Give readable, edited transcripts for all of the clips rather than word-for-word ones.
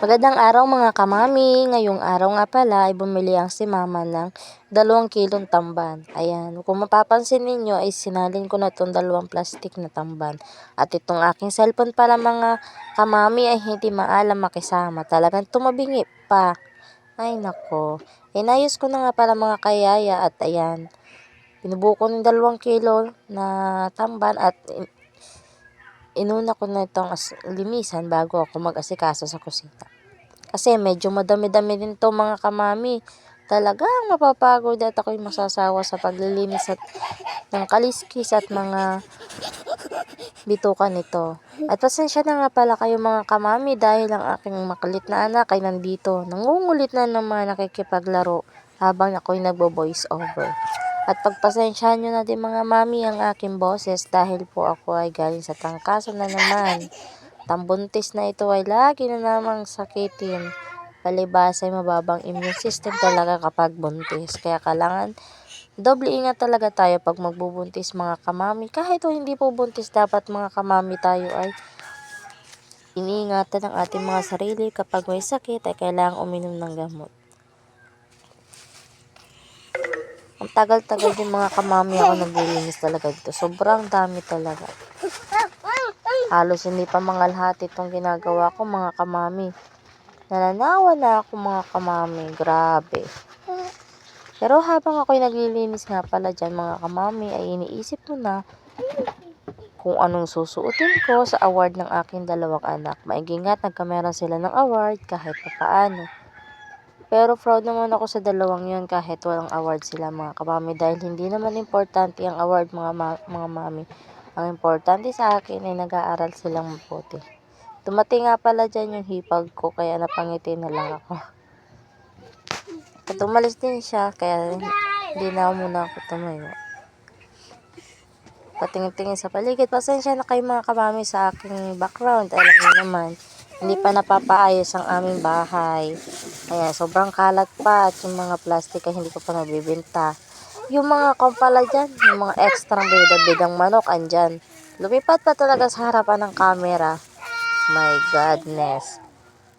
Magandang araw mga kamami. Ngayong araw nga pala ay bumili ang si mama ng 2 kilong tamban. Ayan, kung mapapansin ninyo ay sinalin ko na itong 2 plastic na tamban. At itong aking cellphone pala mga kamami ay hindi maalam makisama. Talagang tumabingi pa. Ay nako. Inayos ko na nga pala mga kayaya at ayan. Pinubuko ng 2 kilo na tamban at inuna ko na itong linisan bago ako mag-asikaso sa kusina. Kasi medyo madami-dami din to mga kamami. Talagang mapapagod at ako'y masasawa sa paglilinis at ng kaliskis at mga bitukan nito. At pasensya na nga pala kayo mga kamami dahil ang aking makulit na anak ay nandito. Nangungulit na naman nakikipaglaro habang ako'y nagbo-voice over. At pagpasensyahan nyo na din mga mami ang aking boses dahil po ako ay galing sa trangkaso na naman. Tambuntis na ito ay lagi na namang sakitin. Palibhasa ay mababang immune system talaga kapag buntis. Kaya kailangan doble ingat talaga tayo pag magbubuntis mga kamami. Kahit hindi po buntis, dapat mga kamami tayo ay iniingatan ang ating mga sarili. Kapag may sakit ay kailangan uminom ng gamot. Ang tagal-tagal din mga kamami ako naglilinis talaga dito. Sobrang dami talaga. Halos hindi pa mangalhati itong ginagawa ko mga kamami. Nananawa na ako mga kamami. Grabe. Pero habang ako'y naglilinis nga pala dyan mga kamami ay iniisip ko na kung anong susuotin ko sa award ng aking 2 anak. Maiging nga't nagkameron sila ng award kahit papaano. Pero proud naman ako sa 2 yun kahit walang award sila mga kamami dahil hindi naman importante ang award mga mami. Ang importante sa akin ay nag-aaral silang mabuti. Dumating nga pala dyan yung hipag ko kaya napangiti na lang ako. At umalis din siya kaya hindi na muna ako tumayo. Patingin-tingin sa paligid. Pasensya na kayo mga kamami sa aking background. Alam niyo naman, hindi pa napapaayos ang aming bahay. Ayan, sobrang kalat pa at yung mga plastic ay hindi ko pa nabibenta. Yung mga kumpala dyan, yung mga extra bida-bidang manok andyan. Lumipat pa talaga sa harapan ng camera. My godness.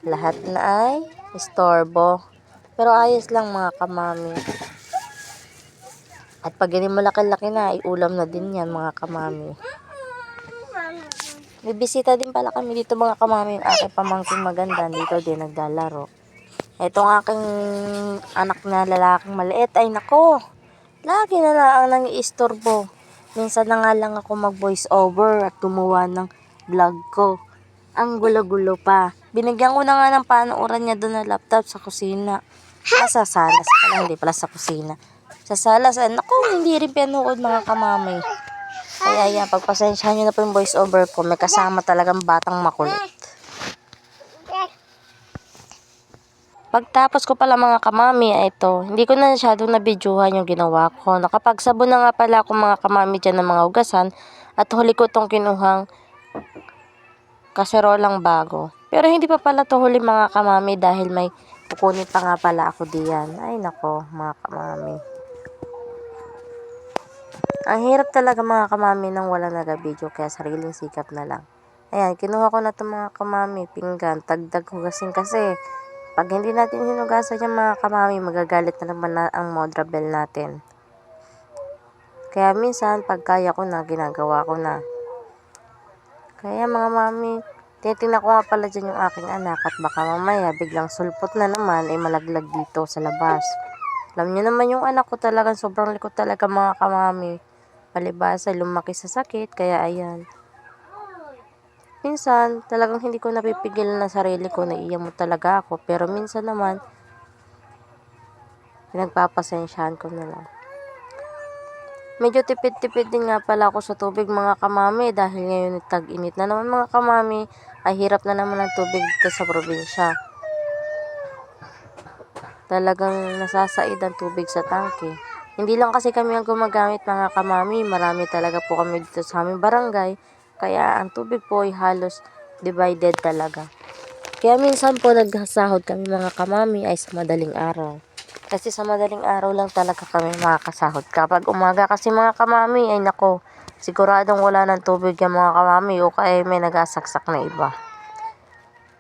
Lahat na ay istorbo. Pero ayos lang mga kamami. At pag hindi malaki-laki na, ay ulam na din yan mga kamami. May bisita din pala kami dito mga kamami. Yung aking pamangking maganda dito din naglalaro. Itong aking anak na lalaking maliit ay nako. Lagi na lang nang-iistorbo. Minsan na nga lang ako mag-voice over at gumawa ng vlog ko. Ang gulo-gulo pa. Binigyan ko na nga ng panuuran niya doon na laptop sa kusina. Sa salas pala, hindi pala sa kusina. Sa salas, naku, hindi rin pinuod mga kamami. Kaya yan, pagpasensyahan nyo na po yung voice over ko. May kasama talagang batang makulit. Pagtapos ko pala mga kamami, ito, hindi ko na masyadong nabidyohan yung ginawa ko. Nakapagsabon na nga pala ako mga kamami dyan ng mga ugasan at huli ko itong kinuhang kaserolang bago. Pero hindi pa pala to huli mga kamami dahil may kukunin pa nga pala ako diyan. Ay nako mga kamami. Ang hirap talaga mga kamami nang wala nag-video kaya sariling sikap na lang. Ayan, kinuha ko na itong mga kamami, pinggan, tagdag hugasin kasi pag hindi natin hinugasan yung mga kamami, magagalit na naman na ang modrabel natin. Kaya minsan, pag kaya ko na, ginagawa ko na. Kaya mga mami, tinitingnan ko nga pala dyan yung aking anak at baka mamaya biglang sulpot na naman ay malaglag dito sa labas. Alam niyo naman yung anak ko talagang sobrang likot talaga mga kamami. Palibhasa, lumaki sa sakit, kaya ayan. Minsan, talagang hindi ko napipigilan na sarili ko, naiiyamot talaga ako. Pero minsan naman, pinagpapasensyahan ko na lang. Medyo tipid-tipid din nga pala ako sa tubig mga kamami dahil ngayon tag-init na naman mga kamami, ay hirap na naman ang tubig dito sa probinsya. Talagang nasasaid ang tubig sa tangke. Hindi lang kasi kami ang gumagamit mga kamami, marami talaga po kami dito sa aming barangay. Kaya ang tubig po ay halos divided talaga. Kaya minsan po nagsasahod kami mga kamami ay sa madaling araw. Kasi sa madaling araw lang talaga kami makakasahod. Kapag umaga kasi mga kamami ay nako, siguradong wala ng tubig yung mga kamami o kaya may nagasaksak na iba.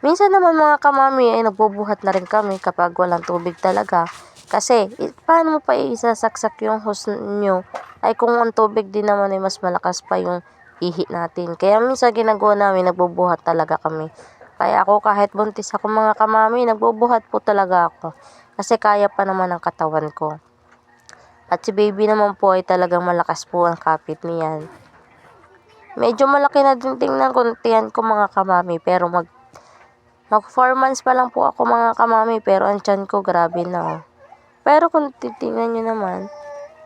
Minsan naman mga kamami ay nagbubuhat na rin kami kapag walang tubig talaga. Kasi paano mo pa isasaksak yung hose nyo ay kung ang tubig din naman ay mas malakas pa yung ihi natin. Kaya minsan ginagawa namin, nagbubuhat talaga kami. Kaya ako kahit buntis ako mga kamami, nagbubuhat po talaga ako. Kasi kaya pa naman ang katawan ko. At si baby naman po ay talagang malakas po ang kapit niyan. Medyo malaki na din tingnan ko tiyan ko mga kamami, pero mag 4 months pa lang po ako mga kamami, pero ang tiyan ko grabe na oh. Pero kung titingnan nyo naman,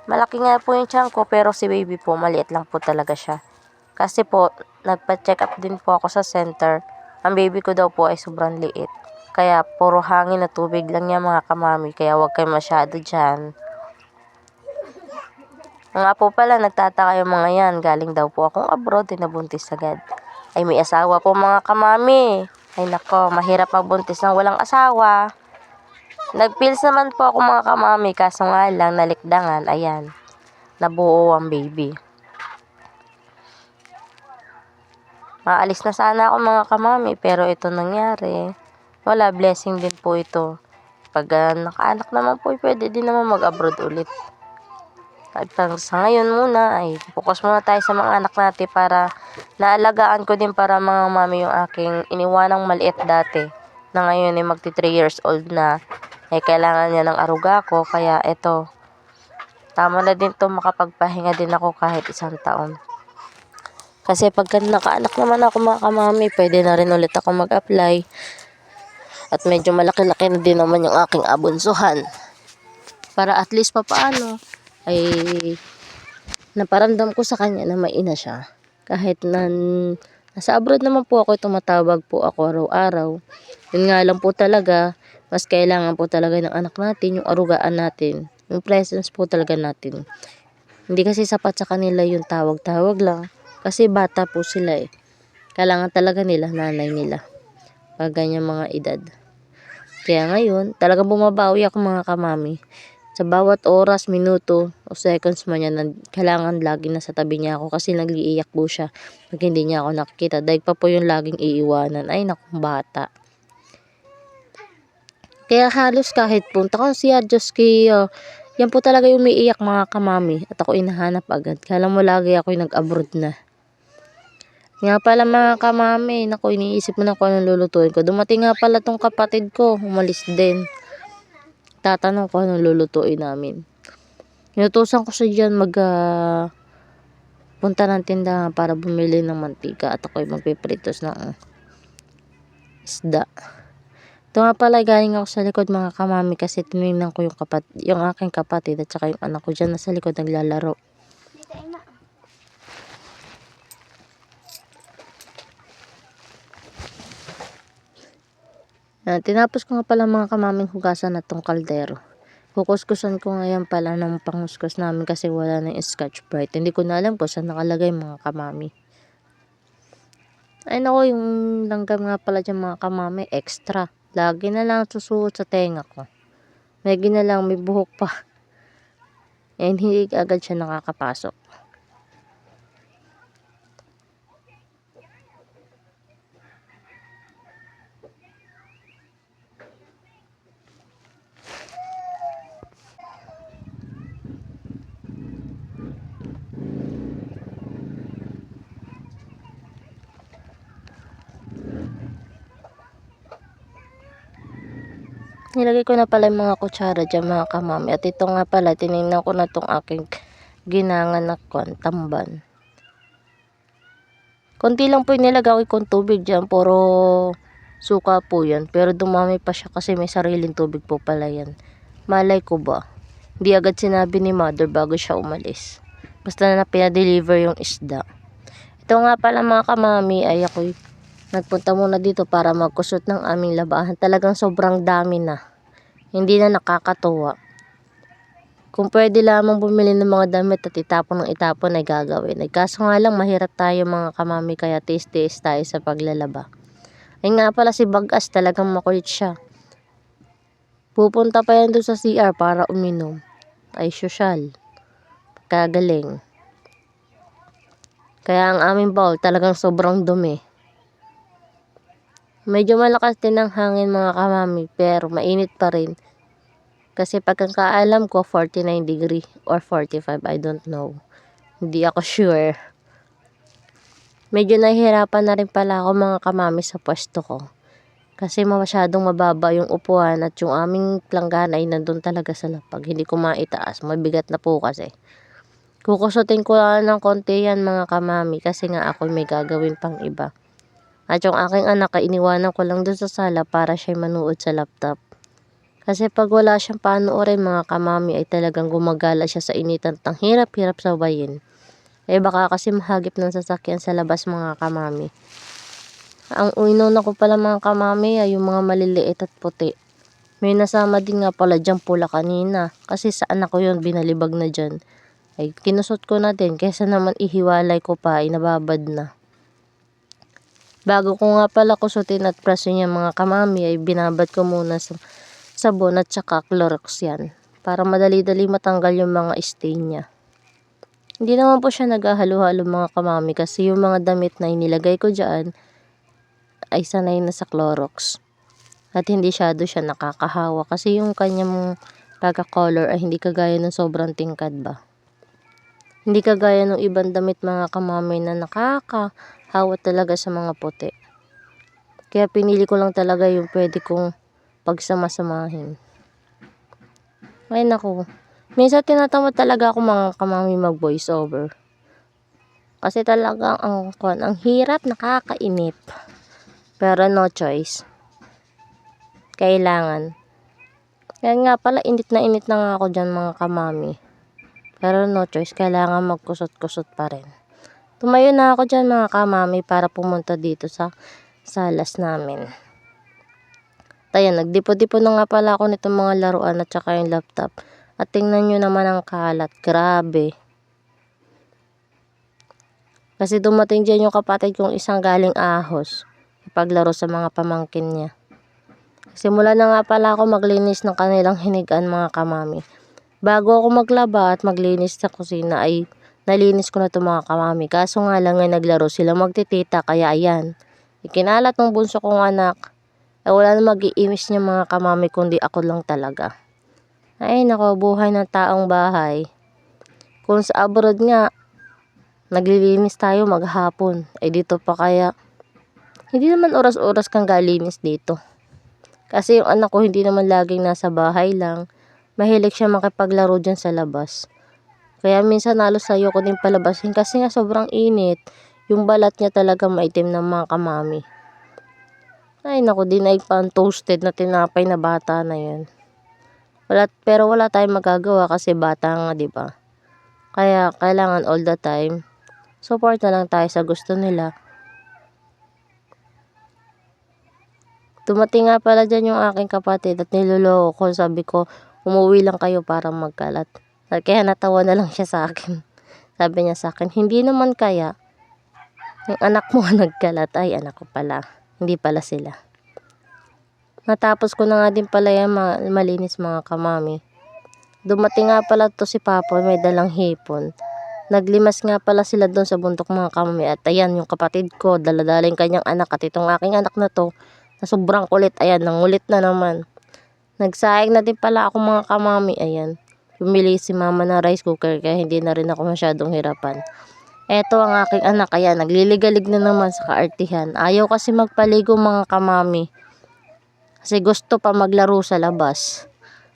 malaki nga po yung tiyan ko, pero si baby po maliit lang po talaga siya. Kasi po, nagpa-check up din po ako sa center. Ang baby ko daw po ay sobrang liit. Kaya puro hangin na tubig lang niya mga kamami, kaya huwag kayo masyado dyan. Nga po pala, nagtataka yung mga yan. Galing daw po akong abroad, nabuntis agad. Ay may asawa po mga kamami. Ay nako, mahirap magbuntis ng walang asawa. Nagpills naman po ako mga kamami, kaso nga lang nalikdangan, ayan. Nabuo ang baby. Maalis na sana ako mga kamami, pero ito nangyari. Wala, blessing din po ito. Pag nakaanak naman po, pwede din naman mag-abroad ulit. At sa ngayon muna ay focus muna tayo sa mga anak natin para naalagaan ko din para mga mami yung aking iniwanang maliit dati na ngayon ay magti 3 years old na, ay kailangan niya ng aruga ko, kaya eto tama na din to, makapagpahinga din ako kahit 1 taon. Kasi pagka nakaanak naman ako mga kamami, pwede na rin ulit ako mag-apply at medyo malaki-laki na din naman yung aking abunsuhan para at least papaano ay naparamdam ko sa kanya na may ina siya. Kahit na nasa abroad naman po ako, tumatawag po ako araw-araw. Yun nga lang po talaga, mas kailangan po talaga ng anak natin, yung arugaan natin, yung presence po talaga natin. Hindi kasi sapat sa kanila yung tawag-tawag lang. Kasi bata po sila eh. Kailangan talaga nila, nanay nila. Pag ganyan mga edad. Kaya ngayon, talagang bumabawi ako mga kamami. Sa bawat oras, minuto o seconds man yan, kailangan lagi nasa tabi niya ako kasi nagliiyak po siya pag hindi niya ako nakikita. Dahil pa po yung laging iiwanan. Ay nakong bata. Kaya halos kahit punta ko siya, Diyos kaya, yan po talaga yung umiiyak mga kamami. At ako inahanap agad. Kala mo lagi ako yung nag-abroad na. Nga pala mga kamami, naku, iniisip mo na kung anong lulutuin ko. Dumating nga pala tong kapatid ko, umalis din. Tatanong ko anong lulutuin namin. Inutusan ko siya dyan punta ng tindahan para bumili ng mantika at ako'y magpipritos ng isda. Ito nga pala, galing ako sa likod mga kamami kasi tinignan ko yung aking kapatid at saka yung anak ko dyan nasa likod naglalaro. Tinapos ko nga pala mga kamaming hugasan na tong kaldero. Kukuskusan ko ngayon pala ng panguskus namin kasi wala na yung Scotch Brite. Hindi ko na alam kung saan nakalagay mga kamami. Ay nako, yung langgam nga pala dyan mga kamami, extra. Lagi na lang susuot sa tenga ko. May ginalang, may buhok pa. Hindi agad siya nakakapasok. Nilagay ko na pala yung mga kutsara dyan mga kamami. At ito nga pala, tinignan ko na tong aking ginangan na tamban. Konti lang po yung nilagay kong tubig dyan. Puro suka po yan. Pero dumami pa siya kasi may sariling tubig po pala yan. Malay ko ba? Hindi agad sinabi ni mother bago siya umalis. Basta na pinadeliver yung isda. Ito nga pala mga kamami ay ako'y nagpunta muna dito para magkusot ng aming labahan. Talagang sobrang dami na. Hindi na nakakatuwa. Kung pwede lamang bumili ng mga damit at itapon ng itapon ay gagawin. Kaso nga lang mahirap tayo mga kamami kaya tiis-tiis tayo sa paglalaba. Ay nga pala si Bagas talagang makulit siya. Pupunta pa yan doon sa CR para uminom. Ay sosyal. Kagaling. Kaya ang aming bowl talagang sobrang dumi. Medyo malakas din ang hangin mga kamami, pero mainit pa rin. Kasi pagkakaalam ko 49 degree or 45, I don't know. Hindi ako sure. Medyo nahihirapan na rin pala ako mga kamami sa pwesto ko. Kasi masyadong mababa yung upuan at yung aming planggana ay nandun talaga sa lapag. Hindi ko maitaas, mabigat na po kasi. Kukusutin ko lang ng konti yan mga kamami kasi nga ako may gagawin pang iba. At yung aking anak ay iniwanan ko lang dun sa sala para siya manood sa laptop. Kasi pag wala siyang panoorin mga kamami ay talagang gumagala siya sa initan. Ang hirap-hirap sabayin. Eh baka kasi mahagip ng sasakyan sa labas mga kamami. Ang inuna ko pala mga kamami ay yung mga maliliit at puti. May nasama din nga pala dyan pula kanina. Kasi sa anak ko yun binalibag na dyan. Ay kinusot ko na din kesa naman ihiwalay ko pa ay nababad na. Bago ko nga pala kusutin at prasin yung mga kamami ay binabad ko muna sa sabon at saka Clorox yan. Para madali-dali matanggal yung mga stain niya. Hindi naman po siya naghahalo-halo mga kamami kasi yung mga damit na inilagay ko dyan ay sanay na sa Clorox. At hindi siya nakakahawa kasi yung kanyang pagka-color ay hindi kagaya ng sobrang tingkad ba. Hindi kagaya ng ibang damit mga kamami na nakakahawa talaga sa mga puti. Kaya pinili ko lang talaga yung pwede kong pagsama-samahin. Ay naku. Minsan tinatamad talaga ako mga kamami mag voice over. Kasi talaga ang hirap, nakakainip. Pero no choice. Kailangan. Kaya nga pala init na nga ako dyan mga kamami. Pero no choice, kailangan magkusot-kusot pa rin. Tumayo na ako dyan mga kamami para pumunta dito sa salas namin. Tayo, nagdipo-dipo na nga pala ako nitong mga laruan at saka yung laptop. At tingnan nyo naman ang kalat. Grabe. Kasi dumating dyan yung kapatid kong isang galing Ahos. Paglaro sa mga pamangkin niya. Simula na nga pala ako maglinis ng kanilang hinigaan mga kamami. Bago ako maglaba at maglinis sa kusina ay nalinis ko na ito mga kamami. Kaso nga lang ay naglaro sila magtitita kaya ayan. Ikinalat ng bunso kong anak. Ay wala na mag-iimis niya mga kamami kundi ako lang talaga. Ay nako, buhay ng taong bahay. Kung sa abroad nga, naglilinis tayo maghapon. Ay dito pa kaya, hindi naman oras-oras kang galinis dito. Kasi yung anak ko hindi naman laging nasa bahay lang. Mahilig siya makipaglaro dyan sa labas. Kaya minsan halos ayoko din palabasin kasi nga sobrang init. Yung balat niya talaga maitim ng mga kamami. Ay naku, dinaig pa ang toasted na tinapay na bata na yan. Pero wala tayong magagawa kasi bata nga, di ba? Kaya kailangan all the time support na lang tayo sa gusto nila. Dumating nga pala dyan yung aking kapatid at niloloko ko. Sabi ko, umuwi lang kayo para magkalat. At kaya natawa na lang siya sa akin. Sabi niya sa akin, hindi naman kaya. Yung anak mo nagkalat. Ay, anak ko pala. Hindi pala sila. Natapos ko na nga din pala yan malinis mga kamami. Dumating nga pala to si Papa, may dalang hipon. Naglimas nga pala sila doon sa bundok mga kamami. At ayan, yung kapatid ko, daladala yung kanyang anak. At itong aking anak na to, na sobrang kulit. Ayan, nangulit na naman. Nagsaing na din pala ako mga kamami. Ayan, pumili si mama ng rice cooker kaya hindi na rin ako masyadong hirapan. Eto ang aking anak. Ayan, nagliligalig na naman sa kaartihan. Ayaw kasi magpaligo mga kamami. Kasi gusto pa maglaro sa labas.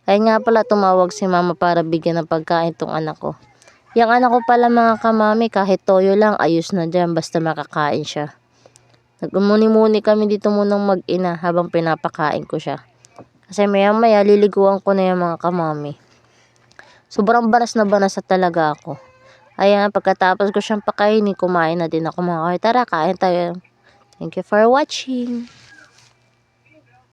Kaya nga pala tumawag si mama para bigyan ng pagkain tong anak ko. Yung anak ko pala mga kamami, kahit toyo lang, ayos na dyan basta makakain siya. Nagmuni-muni kami dito munang mag-ina habang pinapakain ko siya. Kasi maya-maya liliguan ko na yung mga kamami. Sobrang banas na talaga ako. Ayan, pagkatapos ko siyang pakainin, kumain na din ako mga kamami. Tara, kain tayo. Thank you for watching.